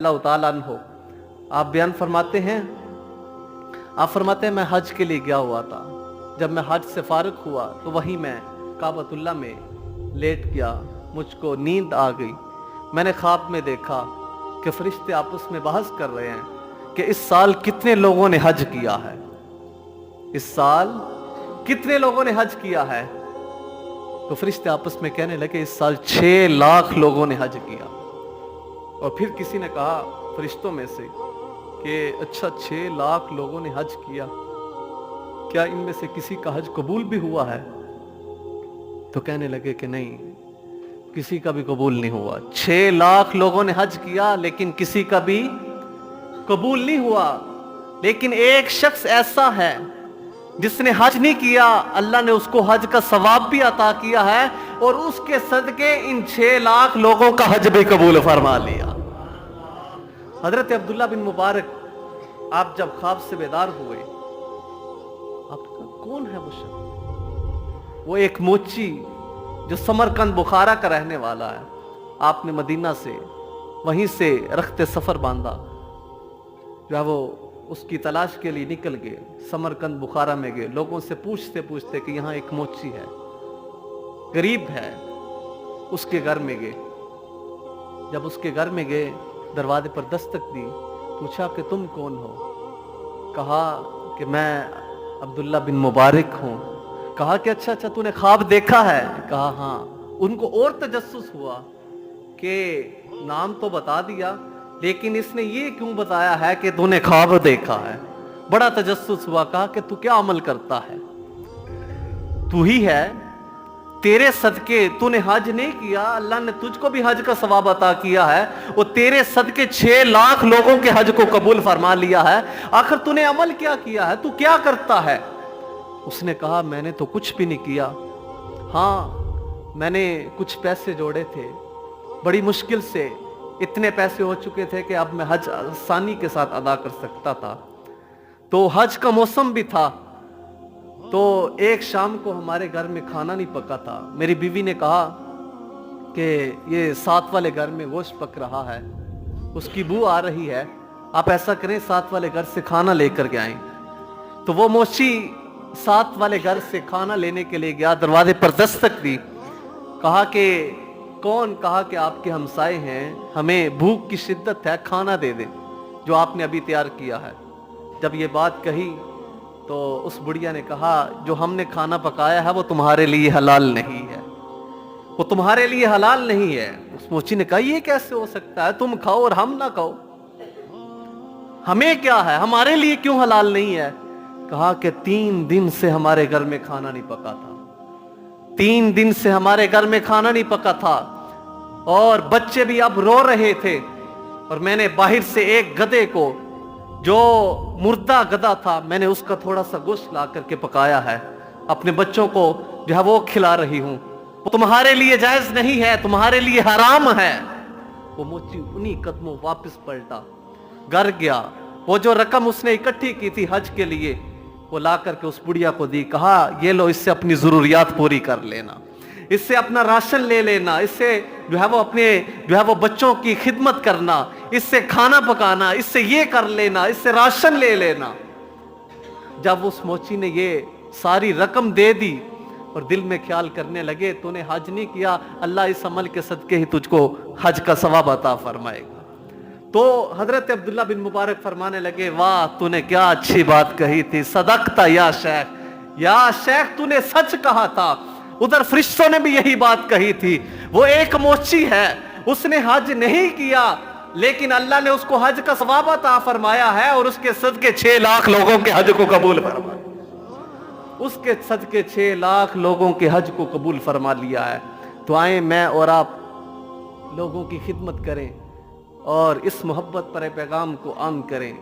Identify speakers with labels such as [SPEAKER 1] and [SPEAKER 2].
[SPEAKER 1] अल्लाह ताला अन्हो आप बयान फरमाते हैं, आप फरमाते हैं मैं हज के लिए गया हुआ था। जब मैं हज से फारिग हुआ तो वहीं मैं काबतुल्लाह में लेट गया, मुझको नींद आ गई। मैंने ख्वाब में देखा कि फरिश्ते आपस में बहस कर रहे हैं कि इस साल कितने लोगों ने हज किया है, इस साल कितने लोगों ने हज किया है। तो फरिश्ते आपस में कहने लगे इस साल 6 लाख लोगों ने हज किया। और फिर किसी ने कहा फरिश्तों में से कि अच्छा 6 लाख लोगों ने हज किया, क्या इनमें से किसी का हज कबूल भी हुआ है? तो कहने लगे कि नहीं, किसी का भी कबूल नहीं हुआ। 6 लाख लोगों ने हज किया लेकिन किसी का भी कबूल नहीं हुआ। लेकिन एक शख्स ऐसा है जिसने हज नहीं किया, अल्लाह ने उसको हज का सवाब भी अता किया है और उसके सदके इन 6 लाख लोगों का हज भी कबूल फरमा लिया। हजरत अब्दुल्ला बिन मुबारक आप जब ख्वाब से बेदार हुए, आप कौन है वो शख्स? वो एक मोची जो समरकंद बुखारा का रहने वाला है। आपने मदीना से वहीं से रखते सफर बांधा, जो है वो उसकी तलाश के लिए निकल गए, समरकंद बुखारा में गए। लोगों से पूछते पूछते कि यहाँ एक मोची है, गरीब है, उसके घर में गए। जब उसके घर में गए, दरवाजे पर दस्तक दी, पूछा कि तुम कौन हो? कहा कि मैं अब्दुल्ला बिन मुबारक हूँ। कहा कि अच्छा अच्छा तूने ख्वाब देखा है? कहा हाँ। उनको और तजस्सुस हुआ कि नाम तो बता दिया लेकिन इसने ये क्यों बताया है कि तूने ख्वाब देखा है? बड़ा तजस्सुस हुआ। कहा कि तू क्या अमल करता है? तू ही है, तेरे सदके तूने हज नहीं किया, अल्लाह ने तुझको भी हज का सवाब अता किया है, वो तेरे सदके 6 लाख लोगों के हज को कबूल फरमा लिया है। आखिर तूने अमल क्या किया है? तू क्या करता है? उसने कहा मैंने तो कुछ भी नहीं किया। हाँ, मैंने कुछ पैसे जोड़े थे, बड़ी मुश्किल से इतने पैसे हो चुके थे कि अब मैं हज आसानी के साथ अदा कर सकता था। तो हज का मौसम भी था, तो एक शाम को हमारे घर में खाना नहीं पका था। मेरी बीवी ने कहा कि ये साथ वाले घर में गोश्त पक रहा है, उसकी बू आ रही है, आप ऐसा करें साथ वाले घर से खाना लेकर के आएं। तो वो मोची साथ वाले घर से खाना लेने के लिए गया, दरवाजे पर दस्तक दी। कहा कि कौन? कहा कि आपके हमसाए हैं, हमें भूख की शिद्दत है, खाना दे दें जो आपने अभी तैयार किया है। जब ये बात कही तो उस बुढ़िया ने कहा जो हमने खाना पकाया है वो तुम्हारे लिए हलाल नहीं है, वो तुम्हारे लिए हलाल नहीं है। उस मोची ने कहा ये कैसे हो सकता है, तुम खाओ और हम ना खाओ, हमें क्या है, हमारे लिए क्यों हलाल नहीं है? कहा कि 3 दिन से हमारे घर में खाना नहीं पका था, 3 दिन से हमारे घर में खाना नहीं पका था और बच्चे भी अब रो रहे थे। और मैंने बाहर से एक गधे को, जो मुर्दा गधा था, मैंने उसका थोड़ा सा गोश्त ला करके पकाया है, अपने बच्चों को जो है वो खिला रही हूं। वो तुम्हारे लिए जायज नहीं है, तुम्हारे लिए हराम है। वो मोची उन्हीं कदमों वापस पलटा, घर गया। वो जो रकम उसने इकट्ठी की थी हज के लिए, वो ला करके उस बुढ़िया को दी। कहा ये लो, इससे अपनी जरूरियात पूरी कर लेना, इससे अपना राशन ले लेना, इससे जो है वो अपने जो है वो बच्चों की खिदमत करना, इससे खाना पकाना, इससे ये कर लेना, इससे राशन ले लेना। जब उस मोची ने ये सारी रकम दे दी और दिल में ख्याल करने लगे तूने हज नहीं किया, अल्लाह इस अमल के सदके ही तुझको हज का सवाब अता फरमाएगा। तो हजरत अब्दुल्ला बिन मुबारक फरमाने लगे वाह तूने क्या अच्छी बात कही थी, सदकता या शेख, या शेख तूने सच कहा था। उधर फरिश्तों ने भी यही बात कही थी। वो एक मोची है, उसने हज नहीं किया लेकिन अल्लाह ने उसको हज का सवाब अता फरमाया है और उसके सदके 6 लाख लोगों के हज को कबूल फरमाया, उसके सदके 6 लाख लोगों के हज को कबूल फरमा लिया है। तो आए मैं और आप लोगों की खिदमत करें और इस मोहब्बत पर पैगाम को आम करें।